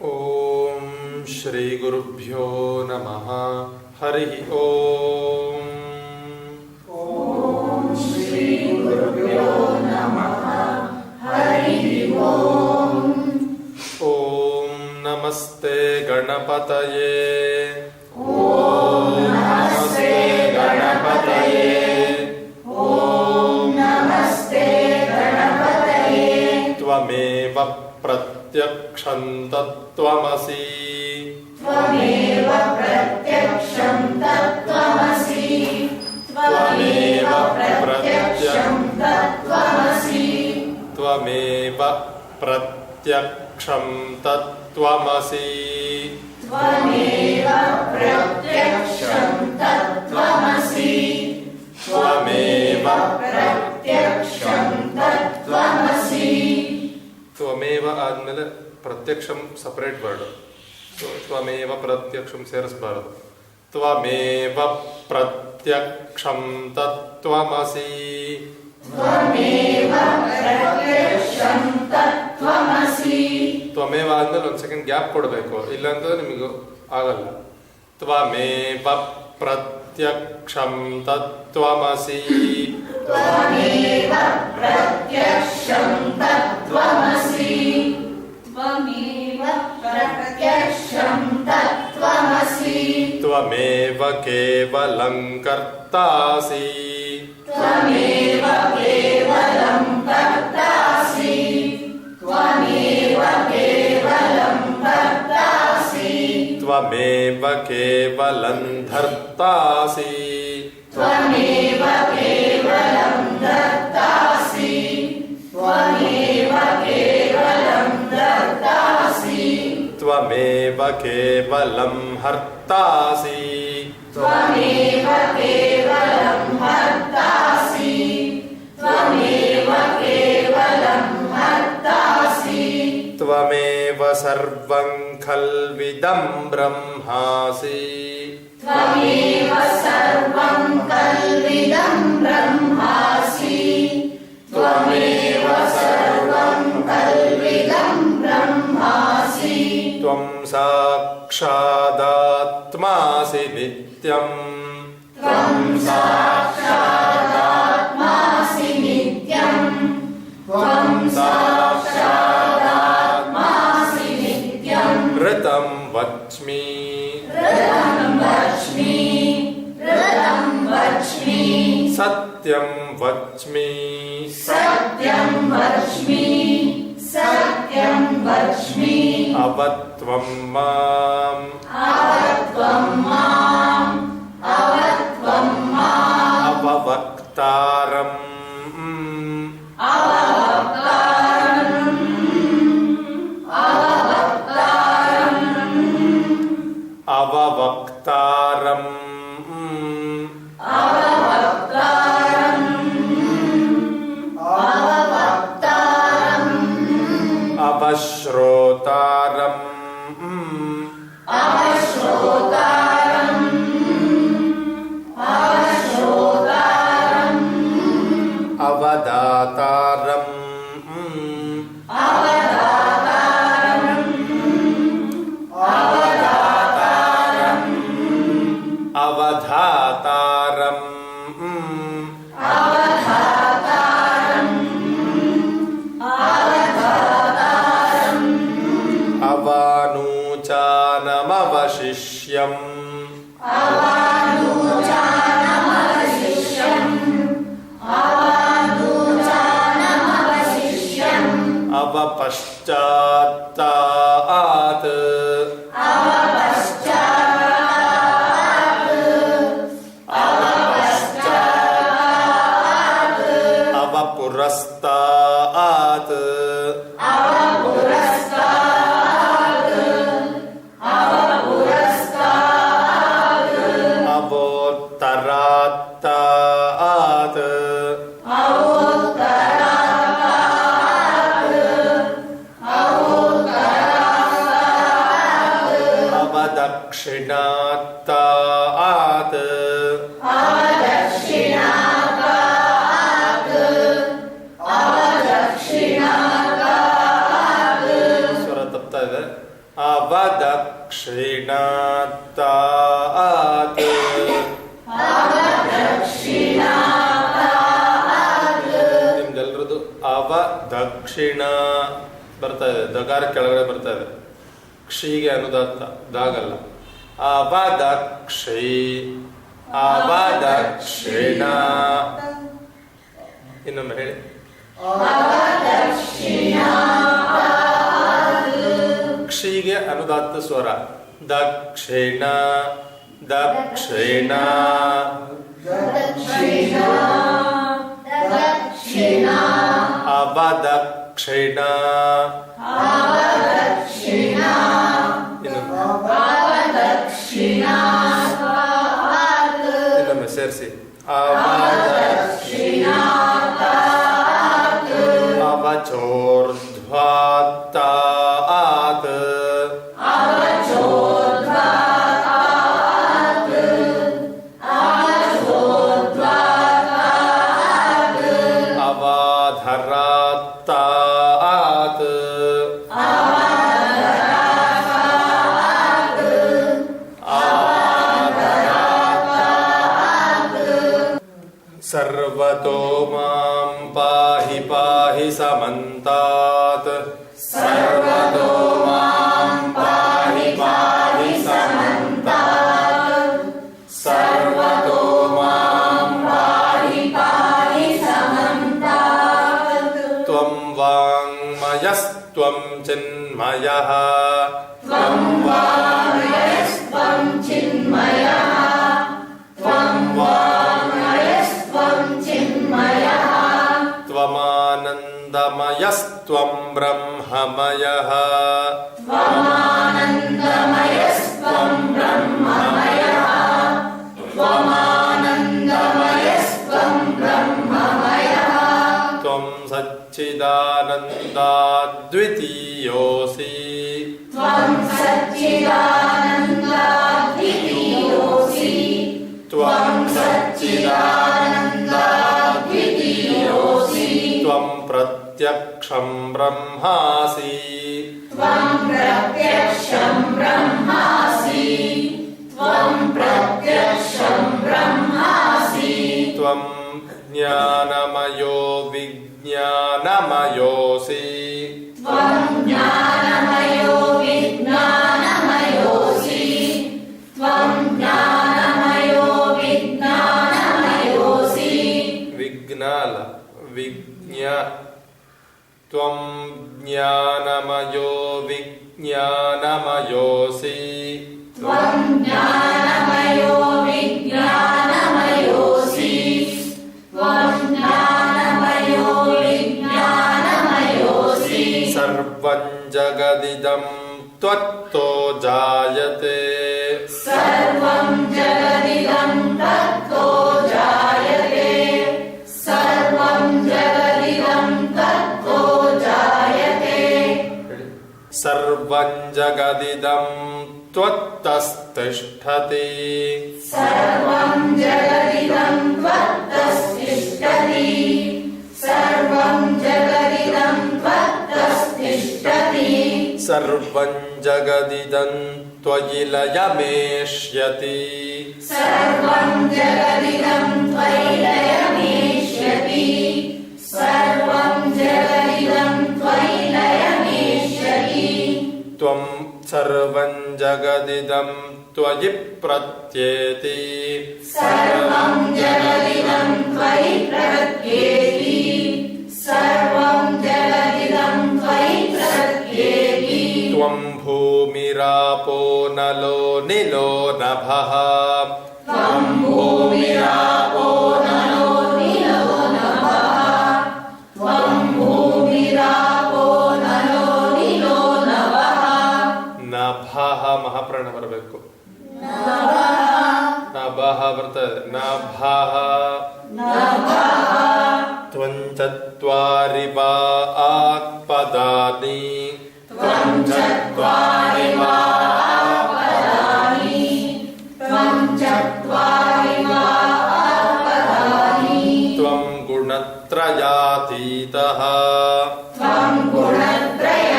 ಓಂ ಶ್ರೀ ಗುರುಭ್ಯೋ ನಮಃ. ಹರಿ ಓಂ. ಓಂ ಶ್ರೀ ಗುರುಭ್ಯೋ ನಮಃ. ಹರಿ ಓಂ. ಓಂ ನಮಸ್ತೆ ಗಣಪತಯೇ. ಓಂ ನಮಸ್ತೆ ಗಣಪತಯೇ. ಓಂ ನಮಸ್ತೆ ಗಣಪತಯೇ. ತ್ವಮೇವ ಪ್ರತ್ಯಕ್ಷಂ ತತ್ತ್ವಮಸಿ. ತ್ವಮೇವ ಪ್ರತ್ಯಕ್ಷಂ ತತ್ತ್ವಮಸಿ. ತ್ವಮೇವ ಪ್ರತ್ಯಕ್ಷಂ ತತ್ತ್ವಮಸಿ. ತ್ವಮೇವ ಪ್ರತ್ಯಕ್ಷಂ ತತ್ತ್ವಮಸಿ. ತ್ವಮೇವ ಪ್ರತ್ಯಕ್ಷಂ ತತ್ತ್ವಮಸಿ. ತ್ವಮೇವ ಪ್ರತ್ಯಕ್ಷಂ ತತ್ತ್ವಮಸಿ. ತ್ವಮೇವ ಆದಮೇಲೆ ಪ್ರತ್ಯಕ್ಷಂ ಸಪರೇಟ್ ವರ್ಡ್. ತ್ವಮೇವ ಪ್ರತ್ಯಕ್ಷಂ ಸೇರಿಸಬಾರದು. ತ್ವಮೇವ ಪ್ರತ್ಯಕ್ಷಂ ತತ್ತ್ವಮಸಿ. ತ್ವಮೇವ ಪ್ರತ್ಯಕ್ಷಂ ತತ್ತ್ವಮಸಿ. ತ್ವಮೇವ ಆದ್ಮೇಲೆ ಒಂದು ಸೆಕೆಂಡ್ ಗ್ಯಾಪ್ ಕೊಡಬೇಕು, ಇಲ್ಲಾಂತಂದ್ರೆ ನಿಮಗೂ ಆಗಲ್ಲ. ತ್ವಮೇವ ಪ್ರತ್ಯಕ್ಷಂ ತತ್ತ್ವಮಸಿ. ತ್ವಮೇವ ಪ್ರತ್ಯಕ್ಷಂ ತತ್ತ್ವಮಸಿ. ತ್ವಮೇವ ಪ್ರತ್ಯಕ್ಷಂ ತತ್ತ್ವಮಸಿ. ತ್ವಮೇವ ಕೇವಲಂ ಕರ್ತಾಸಿ. ತ್ವಮೇವ ಕೇವಲಂ ಕರ್ತಾಸಿ. ತ್ವಮೇವ ಕೇವಲಂ ಕರ್ತಾಸಿ. ತ್ವಮೇವ ಕೇವಲಂ ಧರ್ತಾಸಿ. ತ್ವಮೇವ ಕೇವಲಂ ಧರ್ತಾಸಿ. ತ್ವಮೇವ ಕೇವಲಂ ಧರ್ತಾಸಿ. ತ್ವಮೇವ ಕೇವಲಂ ಹರ್ತಾಸಿ. ತ್ವಮೇವ ಕೇವಲಂ ಹರ್ತಾಸಿ. ತ್ವಮೇವ ಕೇವಲಂ ಹರ್ತಾಸಿ. ತ್ವಮೇವ ಸರ್ವಂ ಖಲ್ವಿದಂ ಬ್ರಹ್ಮಾಸಿ. ತ್ವಮೇವ ಸರ್ವಂ ಕಲ್ವಿದಂ ಬ್ರಹ್ಮಾಸಿ. ತ್ವಮೇವ ಸರ್ವಂ ಕಲ್ವಿದಂ ಬ್ರಹ್ಮಾಸಿ. ತ್ವಂ ಸಾಕ್ಷಾದಾತ್ಮಾಸಿ ನಿತ್ಯಂ. ತ್ವಂ ಸಾಕ್ಷಾದಾತ್ಮಾಸಿ ನಿತ್ಯಂ. ತ್ವಂ ಸಾಕ್ಷಾದಾತ್ಮಾಸಿ ನಿತ್ಯಂ. ಋತಂ ವಚ್ಮಿ. ಋತಂ ವಚ್ಮಿ. ಋತಂ ವಚ್ಮಿ. ಸತ್ಯಂ ವಚ್ಮಿ. ಸತ್ಯಂ ವಚ್ಮಿ. ಸತ್ಯಂ ವಚ್ಮಿ. ಅವತ್ವಂ ಮಾಂ. ಅವತ್ವಂ ಮಾಂ. ಅವತ್ವಂ ಮಾಂ. ಅವವಕ್ತಾರಂ. ಅವವಕ್ತಾರಂ. ಅವವಕ್ತಾರಂ. ಅವವಕ್ತಾರಂ. ಅವವಕ್ತಾರಂ. ಅವವಕ್ತಾರಂ. ಅವಶ್ರೋತಾರಂ. ಅವಶ್ರೋತಾರಂ. ಅವಶ್ರೋತಾರಂ. ಅವದಾತಾರಂ. ಅವದಾತಾರಂ. ಅವದಾತಾರಂ. ಅವಧಾತಾರಂ. ಅವಧಾತಾರಂ. ಅವಧಾತಾರಂ. ಅವಾನೂಚಾನಮವಶಿಷ್ಯಂ. ಅವಾನೂಚಾನಮವಶಿಷ್ಯಂ. ಅವಾನೂಚಾನಮವಶಿಷ್ಯಂ. ಅವಪಶ್ಚಾತ್ತಾತ್. ಅವಪಶ್ಚಾತ್. ಅವಪಶ್ಚಾತ್. ಅವಪುರಸ್ತಾತ್. ಅವಪುರಸ್ತಾತ್. ಅವಪುರಸ್ತಾತ್. ಅವೋತ್ತರಾತ್ತಾತ್. ಅವೋತ್ತರಾತ್. ಅವೋತ್ತರಾತ್. ಅವದಕ್ಷಿಣಾತ್ತಾತ್. ಅವದಕ್ಷಿಣಾತ್. ಅವದಕ್ಷಿಣಾತ್. ಅವದಕ್ಷಿಣಾತಾತ್ ನಿಮ್ದೆಲ್ರದ್ದು ಅವದಕ್ಷಿಣ ಬರ್ತಾ ಇದೆ, ದಗಾರ ಕೆಳಗಡೆ ಬರ್ತಾ ಇದೆ. ಕ್ಷಿಗೆ ಅನುದಾತ್ತ ದಾಗಲ್ಲ. ಅವದಕ್ಷಿ ಅವದಕ್ಷಿಣ. ಇನ್ನೊಮ್ಮೆ ಹೇಳಿ. ಕ್ಷಿಗೆ ಅನುದಾತ್ತ ಸ್ವರ. ದಕ್ಷಿಣ ದಕ್ಷಿಣ. ಅವದಕ್ಷಿಣ. ಇನ್ನೊಮ್ಮೆ ಸೇರಿಸಿ. ಅವಚೋರ್ಧ್ವಾತ್ತಾತ್ ಅವಾಧರಾತ್ತಾತ್ ಸರ್ವತೋ ಮಾಂ ಪಾಹಿ ಪಾಹಿ ಸಮಂತಾತ್. ಸರ್ವತೋ ಮಾಂ ಪಾಹಿ ಪಾಹಿ ಸಮಂತಾತ್. ಸರ್ವತೋ ಮಾಂ ಪಾಹಿ ಪಾಹಿ ಸಮಂತಾತ್. ತ್ವಂ ವಾಂಗ್ಮಯಸ್ತ್ವಂ ಚಿನ್ಮಯಃ. ತ್ವಂ ವಾಂಗ್ಮಯಸ್ತ್ವಂ ಚಿನ್ಮಯಃ. ತ್ವಂ ತ್ವಮಾನಂದಮಯಸ್ತ್ವಂ ಬ್ರಹ್ಮಮಯಃ. ತ್ವಮಾನಂದಮಯಸ್ತ್ವಂ ಬ್ರಹ್ಮಮಯಃ. ತ್ವಮಾನಂದಮಯಸ್ತ್ವಂ ಬ್ರಹ್ಮಮಯಃ. ತ್ವಂ ಸಚ್ಚಿದಾನಂದಾದ್ವಿತೀಯೋಸಿ. ತ್ವಂ ಸಚ್ಚಿದಾನಂದಾದ್ವಿತೀಯೋಸಿ. ತ್ವಂ ಸಚ್ಚಿದಾನಂದಾದ್ವಿತೀಯೋಸಿ. ತ್ವಂ ಪ್ರತ್ಯಕ್ಷಂ ಬ್ರಹ್ಮಾಸಿ. ತ್ವಂ ಪ್ರತ್ಯಕ್ಷಂ ಬ್ರಹ್ಮಾಸಿ. ತ್ವಂ ಪ್ರತ್ಯಕ್ಷಂ ಬ್ರಹ್ಮಾಸಿ. ತ್ವಂ ಜ್ಞಾನಮಯೋ ವಿಜ್ಞಾನಮಯೋಸಿ. ತ್ವಂ ಜ್ಞಾನಮಯೋ ವಿಜ್ಞಾನಮಯೋಸಿ. ತ್ವಂ ಜ್ಞಾನಮಯೋ ವಿಜ್ಞಾನಮಯೋಸಿ. ವಿಜ್ಞಾನ ವಿಜ್ಞ. ತ್ವಂ ಜ್ಞಾನಮಯೋ ವಿಜ್ಞಾನಮಯೋಸಿ. ತ್ವಂ ಜ್ಞಾನಮಯೋ ವಿಜ್ಞಾನಮಯೋಸಿ. ತ್ವಂ ಜ್ಞಾನಮಯೋ ವಿಜ್ಞಾನಮಯೋಸಿ. ಸರ್ವಂ ಜಗದಿದಂ ತ್ವತ್ತೋ ಜಾಯತೆ. ಸರ್ವಂ ಜಗದಿದಂ ತತ್ತೋ ಜಾಯತೆ. ಸರ್ವಂ ಜಗದಿದಂ ತತ್ತೋ ಜಾಯತೆ. ಸರ್ವಂ ಜಗದಿದಂ ತ್ವತ್ತಸ್ತಿಷ್ಠತಿ. ಸರ್ವಂ ಜಗದಿದಂ ತ್ವತ್ತಸ್ತಿಷ್ಠತಿ. ಸರ್ವಂ ಜಗದಿದಂ ತ್ವತ್ತಸ್ತಿಷ್ಠತಿ. ಸರ್ವಂ ಜಗದಿದಂ ತ್ವಯಿ ಲಯಮೇಷ್ಯತಿ. ಸರ್ವಂ ಜಗದಿದಂ ತ್ವಯಿ ಲಯಮೇಷ್ಯತಿ. ಸರ್ವಂ ಜಗದಿದಂ ತ್ವಯಿ ಲಯಮೇಷ್ಯತಿ. ತ್ವಂ ಸರ್ವಂ ಜಗದಿದಂ ತ್ವಯಿ ಪ್ರತ್ಯೇತಿ. ಸರ್ವಂ ಜಗದಿದಂ ತ್ವಯಿ ಪ್ರತ್ಯೇತಿ. ಸರ್ವಂ ಜಗದಿದಂ ತ್ವಯಿ ಪ್ರತ್ಯೇತಿ. ತ್ವಂ ಭೂಮಿರಾಪೋ ನಲೋ ನಿಲೋ ನಭಃ. ತ್ವಂ ಭೂಮಿರಾಪೋ ನಲೋ ನಿಲೋ ನಭಃ. ತ್ವಂ ಭೂಮಿರಾಪೋ ನಲೋ ನಿಲೋ ನಭಃ. ನಭಃ ಮಹಾಪ್ರಾಣ ಬರಬೇಕು. ನಭಃ ಬರ್ತದೆ. ನಭಃ. ತ್ವಂ ಚತ್ವಾರಿ ವಾ ಆತ್ಪದಾನಿ. ತ್ವಂ ಚತ್ವಾರಿ ವಾ ಆತ್ಪದಾನಿ. ತ್ವಂ ಚತ್ವಾರಿ ವಾ ಆತ್ಪದಾನಿ. ತ್ವಂ ಗುಣತ್ರಯಾತೀತಃ. ತ್ವಂ ಗುಣತ್ರಯಾತೀತಃ.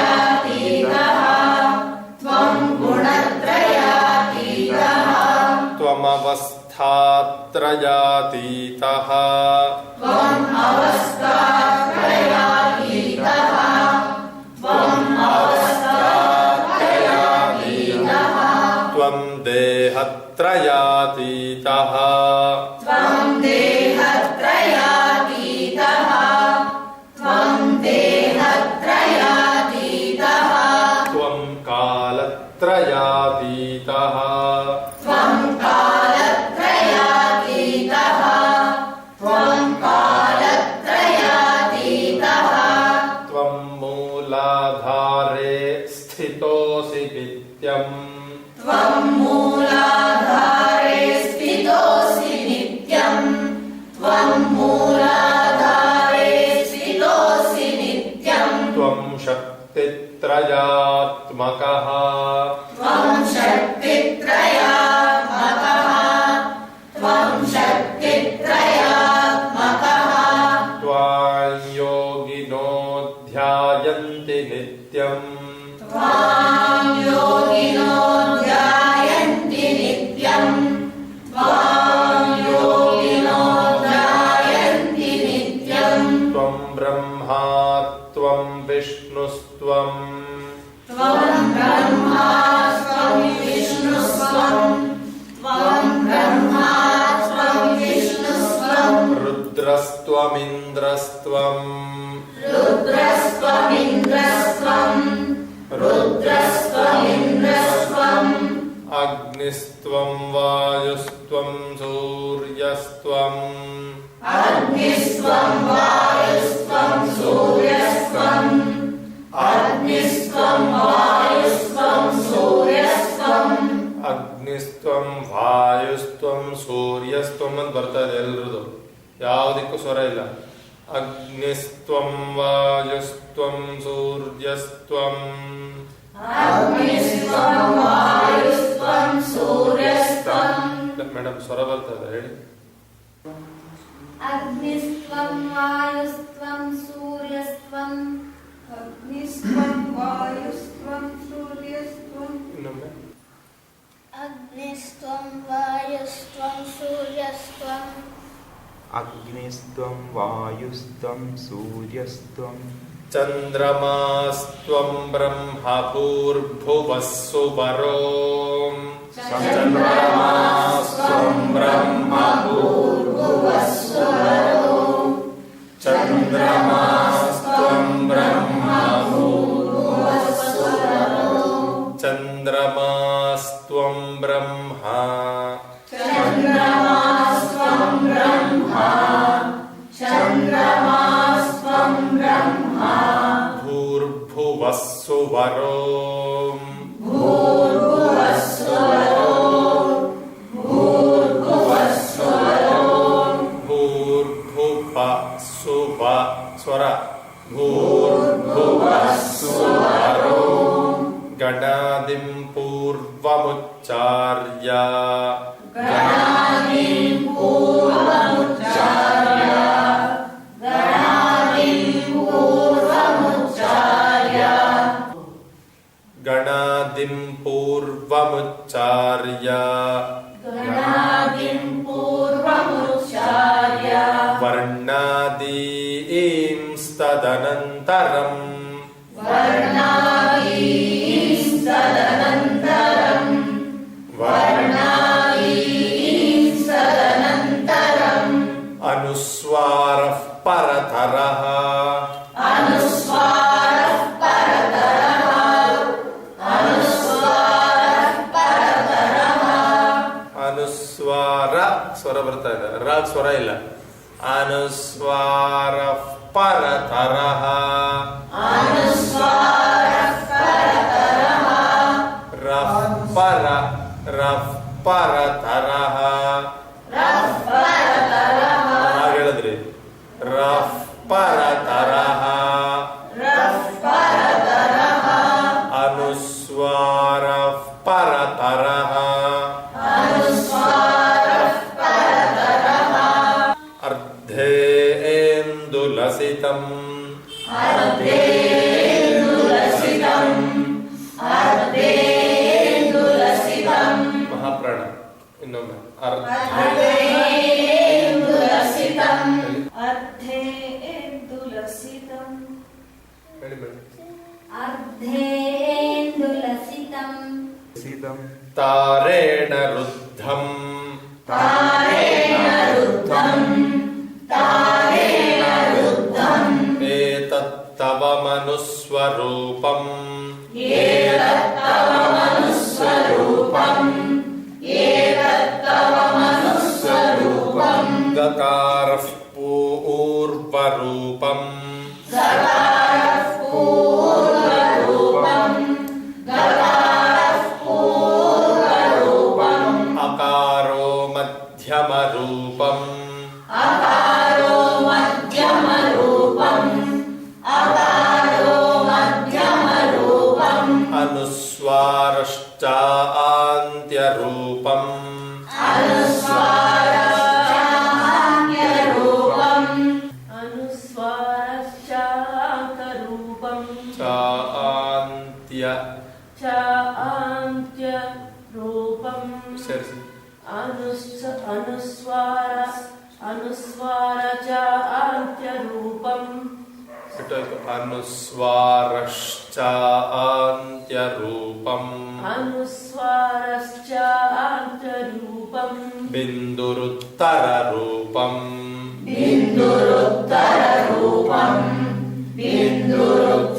ತ್ವಂ ಅವಸ್ಥಾತ್ರಯಾತೀತಃ ತ್ವಂ ಅವಸ್ಥಾತ್ರಯಾತೀತಃ ತ್ವಂ ಅವಸ್ಥಾತ್ರಯಾತೀತಃ ತ್ವಂ ದೇಹತ್ರಯಾತೀತಃ ತ್ವಂ ದೇಹತ್ರಯಾತೀತಃ ತ್ವಂ ದೇಹತ್ರಯಾತೀತಃ ತ್ವಂ ಕಾಲತ್ರಯಾತೀತಃ ತ್ವಂ ಕಾಲತ್ರಯಾತೀತಃ ತ್ವಂ ಕಾಲತ್ರಯಾತೀತಃ ತ್ವಂ ಮೂಲಾಧಾರೇ ಸ್ಥಿತೋಸಿ ನಿತ್ಯಂ ತ್ವಂ ಮೂಲಾಧಾರೇ ಸ್ಥಿತೋಸಿ ನಿತ್ಯಂ ತ್ವಂ ಮೂಲಾಧಾರೇ ಸ್ಥಿತೋಸಿ ನಿತ್ಯಂ ತ್ವಂ ಶಕ್ತಿತ್ರಯಾತ್ಮಕಃ ತ್ವಂ ಶಕ್ತಿತ್ರಯಾತ್ಮಕಃ ತ್ವಂ ಶಕ್ತಿತ್ರಯಾತ್ಮಕಃ ತ್ವಾಂ ಯೋಗಿನೋ ಧ್ಯಾಯಂತಿ ನಿತ್ಯಂ ತ್ವಾಂ ಯೋಗಿನೋ ಧ್ಯಾಯಂತಿ ನಿತ್ಯಂ ತ್ವಾಂ ಯೋಗಿನೋ ಧ್ಯಾಯಂತಿ ನಿತ್ಯಂ ತ್ವಂ ಬ್ರಹ್ಮಾ ತ್ವಂ ವಿಷ್ಣುಸ್ತ್ವಂ ತ್ವಂ ಬ್ರಹ್ಮಾ ತ್ವಂ ವಿಷ್ಣುಸ್ತ್ವಂ ತ್ವಂ ಬ್ರಹ್ಮಾ ತ್ವಂ ವಿಷ್ಣುಸ್ತ್ವಂ ರುದ್ರಸ್ತ್ವಮಿಂದ್ರಸ್ತ್ವಂ ರುದ್ರಸ್ತ್ವಮಿಂದ್ರಸ್ತ್ವಂ ರುದ್ರಸ್ತ್ವಮಿಂದ್ರಸ್ತ್ವಂ ಅಗ್ನಿಸ್ತ್ವಂ ವಾಯುಸ್ತ್ವಂ ಸೂರ್ಯಸ್ತ್ವಂ ಅಗ್ನಿಸ್ತ್ವಂ ವಾಯುಸ್ತ್ವಂ ಸೂರ್ಯಸ್ತ್ವಂ ಅಗ್ನಿಸ್ತ್ವಂ ವಾಯುಸ್ತ್ವಂ ಸೂರ್ಯಸ್ತ್ವಂ ಅಗ್ನಿಸ್ತ್ವಂ ವಾಯುಸ್ತ್ವಂ ಸೂರ್ಯಸ್ತ್ವಂ ಅಂತ ಬರ್ತದೆ ಎಲ್ರದು ಯಾವುದಕ್ಕೂ ಸ್ವರ ಇಲ್ಲ ಅಗ್ನಿಸ್ತ್ವಂ ವಾಯುಸ್ತ್ವಂ ಸೂರ್ಯಸ್ತ್ವಂ ಅಗ್ನಿಸ್ತ್ವಂ ವಾಯುಸ್ತ್ವಂ ಸೂರ್ಯಸ್ತ್ವಂ ಮೇಡಮ್ ಸ್ವರ ಬರ್ತದೆ ಹೇಳಿ ಅಗ್ನಿಸ್ತ್ವಂ ವಾಯುಸ್ತ್ವಂ ಸೂರ್ಯಸ್ತ್ವಂ ಅಗ್ನಿಸ್ತ್ವಂ ವಾಯುಸ್ತ್ವಂ ಸೂರ್ಯಸ್ತ್ವಂ ಇನ್ನೊಮ್ಮೆ ಅಗ್ನಿಸ್ತ್ವಂ ವಾಯುಸ್ತ್ವಂ ಸೂರ್ಯಸ್ತ್ವಂ ಅಗ್ನಿಸ್ತ್ವಂ ವಾಯುಸ್ತ್ವಂ ಸೂರ್ಯಸ್ತ್ವಂ ಚಂದ್ರಮಾಸ್ತ್ವಂ ಬ್ರಹ್ಮ ಭೂರ್ಭುವಸ್ಸು ವರೋ ಚಂದ್ರಮಾಸ್ತ್ವಂ ಬ್ರಹ್ಮ ಭೂರ್ಭುವಸ್ಸು ವರೋ ಚಂದ್ರಮಾಸ್ತ್ವಂ ಬ್ರಹ್ಮ ಭೂರ್ಭುವಸ್ಸು ವರೋ ಚಂದ್ರಮಾಸ್ತ್ವಂ ಬ್ರಹ್ಮ ಚಂದ್ರಮಾಸ್ತ್ವಂ ಬ್ರಹ್ಮ ಚಂದ್ರಮಾಸ್ತ್ವಂ ಬ್ರಹ್ಮ ಭೂರ್ಭುವಸ್ಸು ವರೋ ಭೂರ್ಭುವಸ್ಸು ವರೋ ಭೂರ್ಭುವಸ್ಸು ವರೋ ಭೂರ್ಭುವ ಸುವ ಸ್ವರ ಭೂರ್ಭುವಸ್ಸು ವರೋ ಗಣಾದಿಂ ಪೂರ್ವಮುಚ್ಚಾರ್ಯ ಗಣಾದಿಂ ಪೂರ್ವಮುಚ್ಚಾರ್ಯ ಗಣಾದಿಂ ಪೂರ್ವಮುಚ್ಚಾರ್ಯ ಗಣಾದಿಂ ಪೂರ್ವಮುಚ್ಚಾರ್ಯ ಗಣಾದಿಂ ಪೂರ್ವಮುಚ್ಚಾರ್ಯ ವರ್ಣಾದೀಂಸ್ತದನಂತರಂ ವರ್ಣಾದೀಂಸ್ತದನಂತರಂ ವರ್ಣಾದೀಂಸ್ತದನಂತರಂ ಅನುಸ್ವಾರಃ ಪರತರಃ ಅನುಸ್ವಾರಃ ಪರತರಃ ಅನುಸ್ವಾರಃ ಪರತರಃ ಅನುಸ್ವಾರ ಸ್ವರ ಬರ್ತಾ ಇದೆ ರ ಸ್ವರ ಇಲ್ಲ ಅನುಸ್ವಾರಃ ಪರತರಃ ಅನುಸ್ವಾರಃ ಪರತರಃ ರಫ್ ಪರ ರಫ್ ಪರತರಃ ರಫ್ ಪರತರಃ ಹಾಗೆ ಹೇಳಿದ್ರಿ ರಫ್ ಪರತರಃ ರಫ್ ಪರತರಃ ಅನುಸ್ವಾರಃ ಪರತರಃ ಅನುಸ್ವಾರಃ ಪರತರಃ ಅರ್ಧೇಂದುಲಸಿತಂ ಅರ್ಧೇಂದುಲಸಿತಂ ಅರ್ಧೇಂದುಲಸಿತಂ ಮಹಾಪ್ರಾಣ ಇನ್ನು ಇನ್ನೊಮ್ಮೆ ಅರ್ಧೇಂದುಲಸಿತಂ ಅರ್ಧೇಂದುಲಸಿತಂ ಹೇಳಿ ಮೇಡಮ್. अर्धेन्दुलसितं सिदं ತಾರೇಣ ರುದ್ಧಂ ತಾರೇಣ ರುದ್ಧಂ ತಾರೇಣ ರುದ್ಧಂ ಏತತ್ತವ ಮನುಸ್ವರೂಪಂ ಏತತ್ತವ ಮನುಸ್ವರೂಪಂ ಏತತ್ತವ ಮನುಸ್ವರೂಪಂ ಗಕಾರಃ ಪೂರ್ವರೂಪಂ ಗಕಾರಃ ಪೂರ್ವರೂಪಂ ಗಕಾರಃ ಪೂರ್ವರೂಪಂ ಅಕಾರೋ ಮಧ್ಯಮರೂಪಂ ಅಕಾರೋ ಮಧ್ಯಮರೂಪಂ ಅಕಾರೋ ಮಧ್ಯಮರೂಪಂ ಅನುಸ್ವಾರಶ್ಚ ಆಂತ್ಯರೂಪಂ ಅನುಸ್ವಾರಶ್ಚಾನ್ಯರೂಪಂ ಅನುಸ್ವಾರಶ್ಚಾಂತರೂಪಂ ಚ ಆಂತ್ಯ ಚ ಆಂತ್ಯರೂಪಂ ಸೇರಿಸಿ ಅನುಸ್ವಾರ ಚ ಆಂತ್ಯರೂಪಂ ಬಿಟ್ಟೋಯ್ತು. ಅನುಸ್ವಾರಶ್ಚ ಆಂತ್ಯರೂಪಂ ಅನುಸ್ವಾರಶ್ಚ ಆಂತ್ಯರೂಪಂ ಬಿಂದುರುತ್ತರರೂಪಂ ಬಿಂದುರುತ್ತರರೂಪಂ ಬಿಂದುರುತ್ತರರೂಪಂ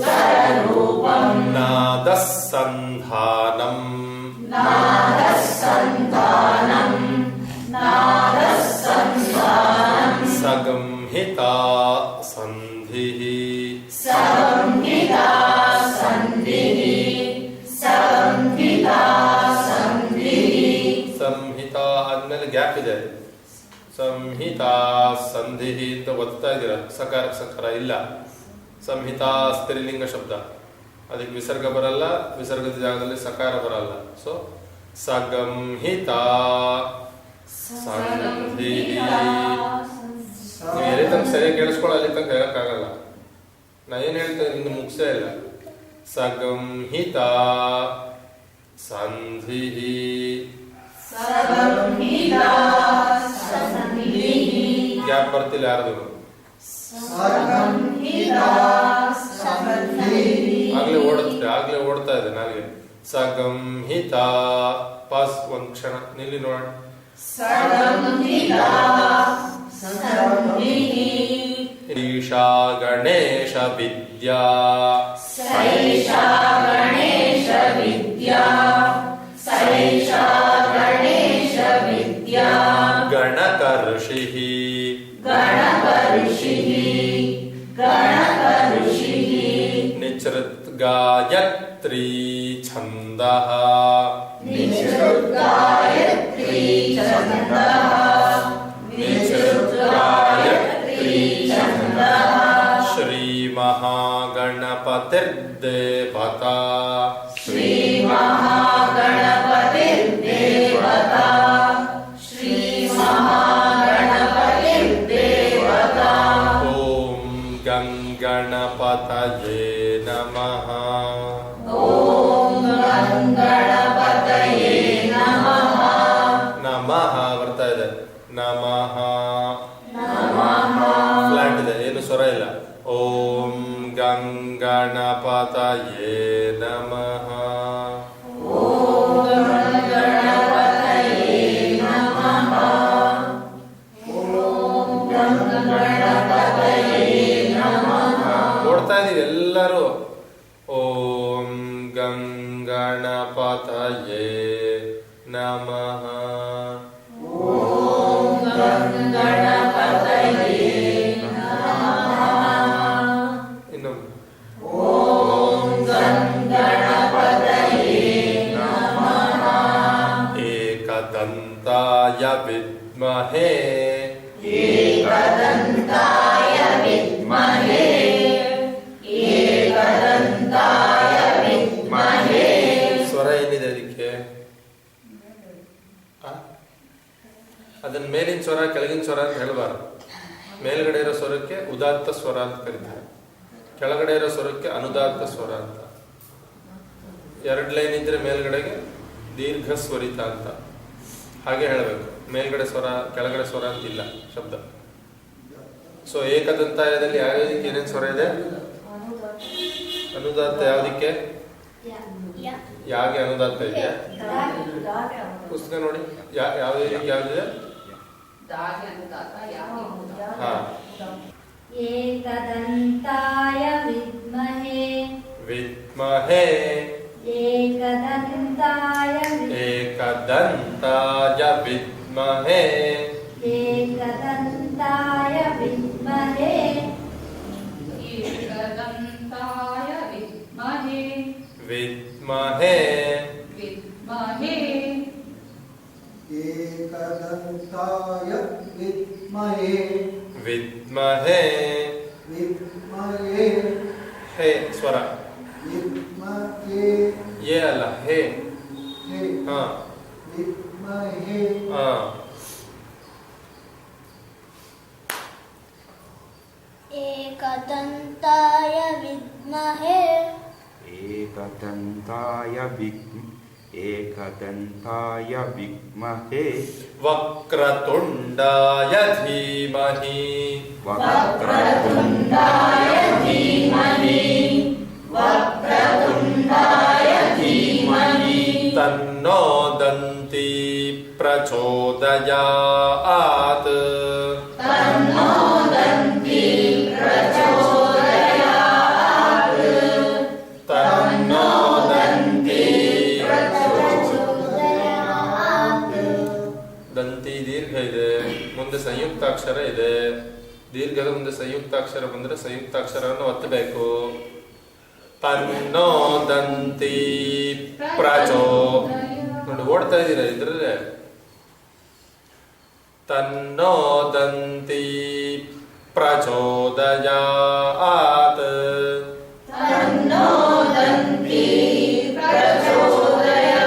ನಾದಸ್ಸಂಧಾನಂ ನಾದಸ್ಸಂಧಾನಂ ನಾದಸ್ಸಂಧಾನಂ ಸಗಂಹಿತಾ ಸಂಧಿಃ ಸಂಹಿತಾ ಸಂಧಿಃ ಸಂಹಿತಾ ಸಂಧಿಃ ಸಂಹಿತಾ ಆದ್ಮೇಲೆ ಗ್ಯಾಪ್ ಇದೆ. ಸಂಹಿತಾ ಸಂಧಿಃ ಅಂತ ಓದ್ತಾ ಇದ್ದೀರ. ಸಕಾರ ಸಕಾರ ಇಲ್ಲ. ಸಂಹಿತಾ ಸ್ತ್ರೀಲಿಂಗ ಶಬ್ದ, ಅದಕ್ಕೆ ವಿಸರ್ಗ ಬರಲ್ಲ, ವಿಸರ್ಗದ ಜಾಗದಲ್ಲಿ ಸಕಾರ ಬರಲ್ಲ. ಸೊ ಸಗಂಹಿತಾ ಸಂಧಿಃ. ನೀವು ಎಲ್ಲಿ ತನಕ ಸರಿಯಾಗಿ ಕೇಳಿಸ್ಕೊಳ್ಳೋ ಅಲ್ಲಿ ತನಕ ಹೇಳಕ್ಕಾಗಲ್ಲ. ನಾ ಏನ್ ಹೇಳ್ತೇನೆ ಇನ್ನು ಮುಗಿಸೇ ಇಲ್ಲ. ಸಗಂಹಿತಾ ಸಂಧಿಃ ಸಂಹಿತಾ ಸಂಧಿಃ ಗ್ಯಾಪ್ ಬರ್ತಿಲ್ಲ ಯಾರ್ದು. ಸಂಹಿತಾ ಸಂಧಿಃ ಆಗ್ಲೇ ಓಡ್ತಾ ಇದೆ ನಾಲ್ಗೆ. ಸಗಂಹಿತಾ ಪಾಸ್ ಒಂದ್ ಕ್ಷಣ ನಿಲ್ಲಿ ನೋಡೋಣ. ಸಂಹಿತಾ ಸಂಧಿಃ ಈಶಾ ಗಣೇಶ ವಿದ್ಯಾ ಸೈಷಾ ಗಣೇಶ ವಿದ್ಯಾ ಸೈಷಾ ಗಣೇಶ ವಿದ್ಯಾ ಗಣಕ ಋಷಿಃ ಗಣಕ ಋಷಿಃ ಗಣಕ ಋಷಿಃ ನಿಚೃತ್ ಗಾಯತ್ರಿ ಛಂದಃ ನಿಚೃದ್ಗಾಯತ್ರಿ ಛಂದಃ ನಿಚೃದ್ಗಾಯತ್ರಿ ಛಂದಃ ಶ್ರೀ ಮಹಾಗಣಪತಿರ್ದೇವತಾ ಶ್ರೀ ಮಹಾಗಣಪತಿರ್ದೇವತಾ ಶ್ರೀ ಮಹಾಗಣಪತಿರ್ದೇವತಾ ಓಂ ಗಂಗಣಪತಯೇ ನಮಃ. ಓಂ ಗಣಪತಯೇ ನಮಃ ನಮಃ ಬರ್ತಾ ಇದೆ. ನಮಃ ನಮಃ ಫ್ಲಾಟ್ ಇದೆ, ಏನು ಸ್ವರ ಇಲ್ಲ. ಓಂ ಗಂಗಣಪತಯೇ ನಮಃ. ಓಂ ಗಣಪತಯೇ ನಮಃ ಓಂ ಗಣಪತಯೇ ನಮಃ ಓಡ್ತಾ ಇದೀವಿ ಎಲ್ಲರೂ. ಓಂ ಗಂಗಣಪತಯೇ ನಮಃ. ಓಂ ಗಣಪತಯೇ ನಮಃ ಇನ್ನೊಮ್ಮೆ. ಓಂ ಗಣಪತಯೇ ನಮಃ ಏಕದಂತಾಯ ವಿದ್ಮಹೇ ಏಕದಂತಾಯ ವಿದ್ಮಹೇ ಏಕದಂತಾಯ ವಿದ್ಮಹೇ ಸ್ವರ ಏನಿದೆ ಅದಕ್ಕೆ? ಅದನ್ನ ಮೇಲಿನ ಸ್ವರ ಕೆಳಗಿನ ಸ್ವರ ಅಂತ ಹೇಳಬಾರ್ದು. ಮೇಲ್ಗಡೆ ಇರೋ ಸ್ವರಕ್ಕೆ ಉದಾತ್ತ ಸ್ವರ ಅಂತ ಕರೀತಾರೆ, ಕೆಳಗಡೆ ಇರೋ ಸ್ವರಕ್ಕೆ ಅನುದಾತ್ತ ಸ್ವರ ಅಂತ. 2 ಲೈನ್ ಇದ್ರೆ ಮೇಲ್ಗಡೆಗೆ ದೀರ್ಘ ಸ್ವರಿತ ಅಂತ. ಹಾಗೆ ಹೇಳಬೇಕು. ಮೇಲ್ಗಡೆ ಸ್ವರ ಕೆಳಗಡೆ ಸ್ವರ ಅಂತಿಲ್ಲ ಶಬ್ದ. ಸೊ ಏಕದಂತಾಯದಲ್ಲಿ ಯಾವ್ಯಾವುದಕ್ಕೆ ಏನೇನು ಸ್ವರ ಇದೆ? ಅನುದಾತ್ತ ಯಾವುದಕ್ಕೆ? ಯಾಗೆ ಅನುದಾತ್ತ ಇದೆ? ಪುಸ್ತಕ ನೋಡಿ. ಯಾವುದಕ್ಕೆ ಯಾವ್ದಿದೆ? ಹಾ. ಏಕದಂತಾಯ ವಿದ್ಮಹೇ ವಿದ್ಮಹೇ ಏಕದಂತಾಯ ಏಕದಂತಾಯ ವಿದ್ಮಹೇ ಏಕದಂತಾಯ ವಿದ್ಮಹೇ ಏಕದಂತಾಯ ವಿದ್ಮಹೇ ವಿದ್ಮಹೇ ವಿದ್ಮಹೇ ಏಕದಂತಾಯ ವಿದ್ಮಹೇ ವಿದ್ಮಹೇ ವಿದ್ಮಹೇ ಹೇ ಸ್ವರ ವಿದ್ಮಹೇ ಯೇ ಅಲ್ಲ ಹೇ. ಹೇ ಹಾ ವಿದ್ಮಹೇ ಹಾ. ಏಕದಂತಾಯ ವಿದ್ಮಹೇ ಏಕದಂತಾಯ ವಿದ್ಮಹೇ ವಕ್ರತುಂಡಾಯ ಧೀಮಹಿ ವಕ್ರತುಂಡಾಯ ಧೀಮಹಿ ವಕ್ರತುಂಡಾಯ ಧೀಮಹಿ ತನ್ನೋ ದಂತಿ ಪ್ರಚೋದಯಾತ್ ತನ್ನೋ ದಂತಿ ಪ್ರಚೋದಯಾತ್ ತನ್ನೋ ದಂತಿ ದಂತಿ ದೀರ್ಘ ಇದೆ, ಮುಂದೆ ಸಂಯುಕ್ತಾಕ್ಷರ ಇದೆ. ದೀರ್ಘದ ಮುಂದೆ ಸಂಯುಕ್ತಾಕ್ಷರ ಬಂದ್ರೆ ಸಂಯುಕ್ತಾಕ್ಷರವನ್ನು ಒತ್ತಬೇಕು. ತನ್ನೋ ದಂತಿ ಪ್ರಚೋ ನೋಡಿ ಓಡ್ತಾ ಇದ್ದೀರಾ ಇದ್ರಲ್ಲೇ. ತನ್ನೋ ದಂತಿ ಪ್ರಚೋದಯಾತ್ ತನ್ನೋ ದಂತಿ ಪ್ರಚೋದಯಾತ್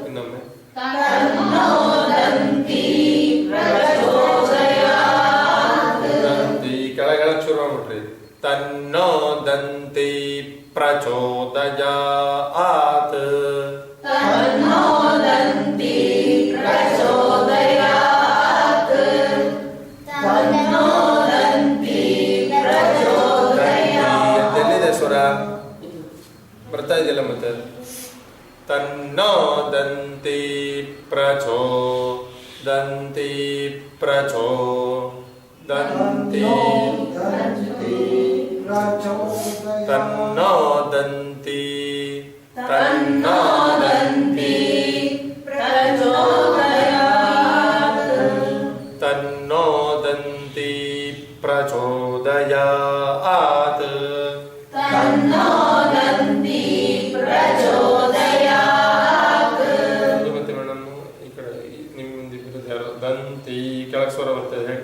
ಇನ್ನೊಮ್ಮೆ ತನ್ನೋ ದಂತಿ ಪ್ರಚೋದಯಾತ್ ದಂತಿ ಕೆಳಗೆಳಕ್ ಶುರು ಮಾಡ್ಬಿಟ್ರಿ. ತನ್ನೋ ದಂತಿ ಪ್ರಚೋದಯಾತ್ ತನ್ನೋ ದಂತಿ ಪ್ರಚೋದಯಾತ್ ತನ್ನೋ ದಂತಿ ಪ್ರಚೋದಯಾತ್ ಎಲ್ಲಿದೆ ಸ್ವರ ಬರ್ತಾ ಇದೆಯಲ್ಲ ಮತ್ತೆ. ತನ್ನೋ ದಂತಿ ಪ್ರಚೋ ದಂತಿ ಪ್ರಚೋ ದಂತಿ ತನ್ನೋ ದಂತಿ ತನ್ನೋ ದಂತಿ ಪ್ರಚೋದಯಾತ್ ತನ್ನೋ ದಂತಿ ಪ್ರಚೋದಯಾತ್ ತನ್ನೋ ದಂತಿ ಪ್ರಚೋದಯಾತ್ ಮತ್ತೆ ಮೇಡಮ್ ಈ ಕಡೆ ನಿಮ್ಮ ಮುಂದೆ ಇರೋದು ಯಾರು? ದಂತಿ ಕೆಳಗೆ ಸ್ವರ ಬರ್ತದೆ ಹೇಳಿ.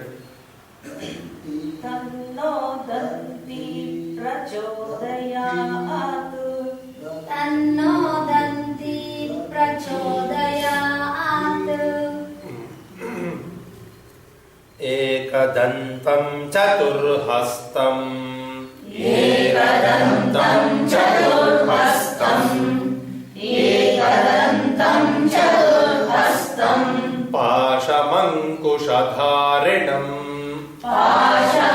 ತನ್ನೋ ದಂತಿ ಪ್ರಚೋದಯಾತ್ ತನ್ನೋ ದಂತಿ ಪ್ರಚೋದಯಾತ್ ಏಕದಂತಂ ಚತುರ್ಹಸ್ತಂ ಏಕದಂತಂ ಚತುರ್ಹಸ್ತಂ ಏಕದಂತಂ ಚತುರ್ಹಸ್ತಂ ಪಾಶಮಂಕುಶಧಾರಿಣಂ ಪಾಶಮಂಕುಶಧಾರಿಣಂ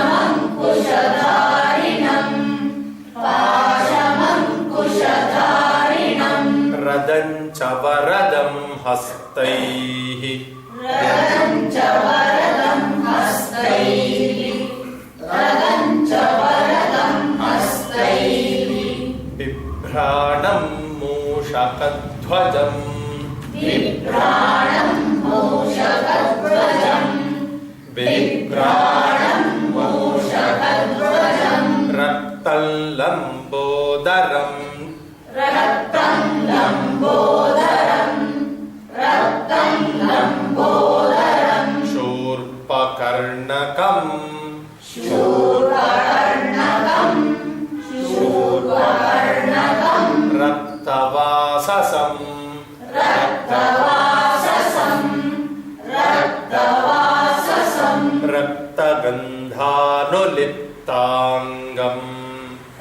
ಪಾಶಮಂಕುಶಧಾರಿಣಂ ರದಂಚ ವರದಂ ಹಸ್ತೈಃ ರದಂಚ ವರದಂ ಹಸ್ತೈಃ ರದಂಚ ವರದಂ ಹಸ್ತೈಃ ಬಿಭ್ರಾಣಂ ಮೂಷಕಧ್ವಜಂ ಬಿಭ್ರಾಣಂ ಮೂಷಕಧ್ವಜಂ ಬಿಭ್ರಾಣಂ ಮೂಷಕಧ್ವಜಂ ರಕ್ತಲ್ಲಂಬೋದರಂ ರಕ್ತಂ ಲಂಬೋದರಂ ರಕ್ತಂ ಲಂಬೋದರಂ ಶೂರ್ಪಕರ್ಣಕಂ ಶೂರ್ಪಕರ್ಣಕಂ ಶೂರ್ಪಕರ್ಣಕಂ ರಕ್ತವಾಸಸಂ ರಕ್ತವಾಸಸಂ ರಕ್ತವಾಸಸಂ ರಕ್ತಗಂಧಾನುಲಿಪ್ತಾಂಗಂ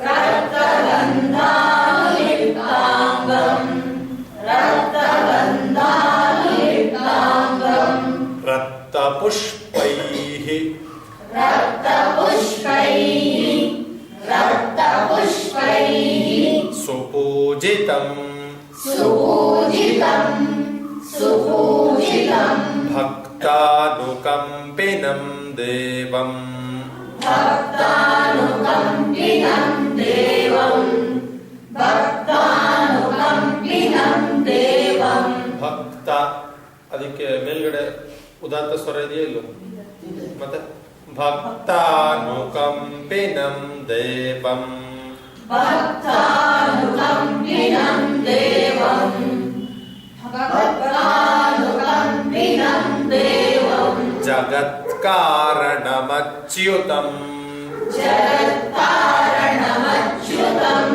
ರಕ್ತಗಂಧಾನುಲಿಪ್ತಾಂಗಂ ರಕ್ತಗಂಧಾನುಲಿಪ್ತಾಂಗಂ ಭಕ್ತಾನುಕಂಪಿನಂ ದೇವಂ ಭಕ್ತಾನುಕಂಪಿನಂ ದೇವಂ ಭಕ್ತಾನುಕಂಪಿನಂ ದೇವಂ ಭಕ್ತ ಅದಕ್ಕೆ ಮೇಲ್ಗಡೆ ಉದಾತ್ತ ಸ್ವರ ಇದೆಯಾ ಇಲ್ಲೋ ಮತ್ತೆ ಭಕ್ತಾನುಕಂಪಿನಂ ದೇವಂ ಭಕ್ತಾನುಕಂಪಿನಂ ದೇವಂ ಭಕ್ತಾನುಕಂಪಿನಂ ದೇವಂ ಜಗತ್ಕಾರಣಮಚ್ಯುತಂ ಜಗತ್ಕಾರಣಮಚ್ಯುತಂ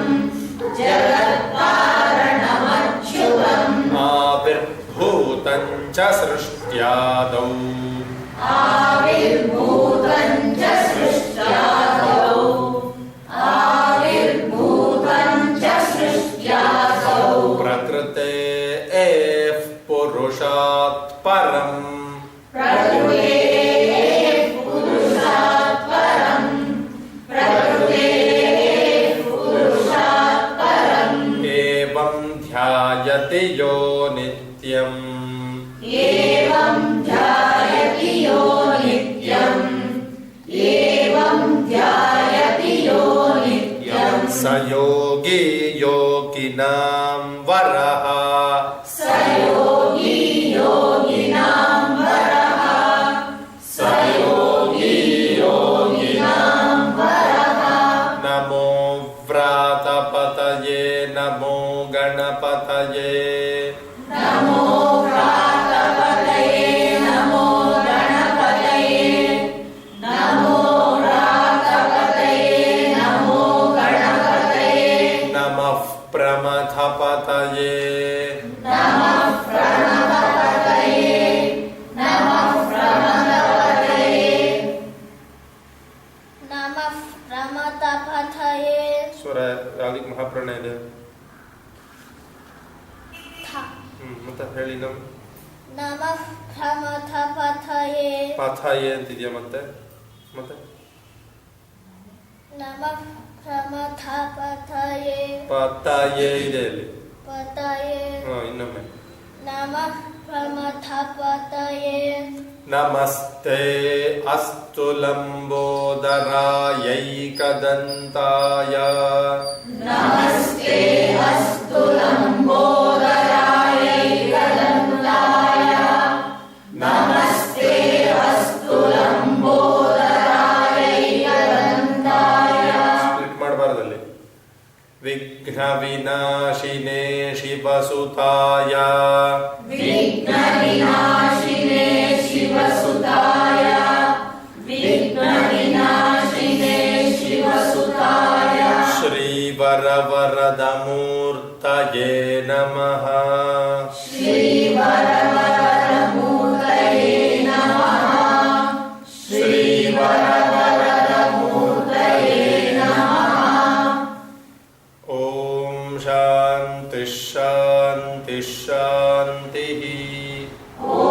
ಜಗತ್ಕಾರಣಮಚ್ಯುತಂ ಆವಿರ್ಭೂತಂ ಚ ಸೃಷ್ಟ್ಯಾದೌ ಆವಿರ್ಭೂತಂ ಚ ಸೃಷ್ಟ್ಯಾದೌ ಆವಿರ್ಭೂತಂ ಚ ಸೃಷ್ಟ್ಯಾದೌ ಪ್ರಕೃತೇಃ ಪುರುಷಾತ್ ಪರಂ ಪ್ರಕೃತೇಃ ಪುರುಷಾತ್ ಪರಂ ಪ್ರಕೃತೇಃ ಪುರುಷಾತ್ ಪರಂ ಏವಂ ಧ್ಯಾಯತಿ ಯೋ ನಿತ್ಯಂ ಏವಂ ಧ್ಯಾಯತಿ ಯೋ ನಿತ್ಯಂ ಏವಂ ಧ್ಯಾಯತಿ ಯೋ ನಿತ್ಯಂ ಸ ಯೋಗಿ ಯೋಗಿನಾಂ ವರಃ ಸ ಯೋಗಿ ಯೋಗಿನಾಂ ವರಃ ಸ ಯೋಗಿ ಯೋಗಿನಾಂ ವರಃ ನಮೋ ವ್ರಾತಪತಯೇ ನಮೋ ಗಣಪತಯೇ ನಮೋ ವ್ರಾತಪತಯೇ ನಮೋ ಗಣಪತಯೇ ನಮೋ ವ್ರಾತಪತಯೇ ನಮೋ ಗಣಪತಯೇ ನಮಃ ಪ್ರಮಥಪತಯೇ ನಮಃ ಪ್ರಣತಪತಯೇ ನಮಃ ಪ್ರಣತಪತಯೇ ನಮಃ ಪ್ರಮತಪಥಯೇ ಸ್ವರ ಯಾವ್ದಕ್ಕೆ ಮಹಾಪ್ರಾಣ ಇದೆ ಥ ಮತ್ತೆ ಹೇಳಿ ನಮಃ ಪ್ರಮತಪಥಯೇ ಪಾಥಾಯೇ ಅಂತಿದ್ಯಾ ಮತ್ತೆ ಮತ್ತೆ ನಮಃ ಪ್ರಮತಪಥಯೇ ಪಾತಾಯೇ ಇದೆ ಅಲ್ಲಿ ಪತಯೇ ಇನ್ನೊಮ್ಮೆ ನಮಃ ಪ್ರಮತಪಥಯೇ ನಮಸ್ತೆ ಅಸ್ತು ಲಂಬೋದರಾಯೈಕದಂತಾಯ ನಮಸ್ತೆ ಅಸ್ತು ಲಂಬೋದರಾಯ ಏಕದಂತಾಯ ನಮಸ್ತೆ ಅಸ್ತು ಲಂಬೋದರಾಯ ಏಕದಂತಾಯ ಸ್ಪ್ಲಿಟ್ ಮಾಡಬಾರ್ದಲ್ಲಿ ವಿಘ್ನ ವಿನಾಶಿನೇ ಶಿವಸುತಾಯ ವಿಘ್ನ ವಿನಾಶಿನೇ ಶಿವಸುತಾಯ ವಿಘ್ನ ವಿನಾಶಿನೇ ಶಿವಸುತಾಯ ಶ್ರೀವರವರದ ಮೂರ್ತಯೇ ನಮಃ ಶ್ರೀವರವರದ ಮೂರ್ತಯೇ ನಮಃ ಶ್ರೀವರವರದ ಮೂರ್ತಯೇ ನಮಃ ಓಂ ಶಾಂತಿ ಶಾಂತಿ ಶಾಂತಿ ಓಂ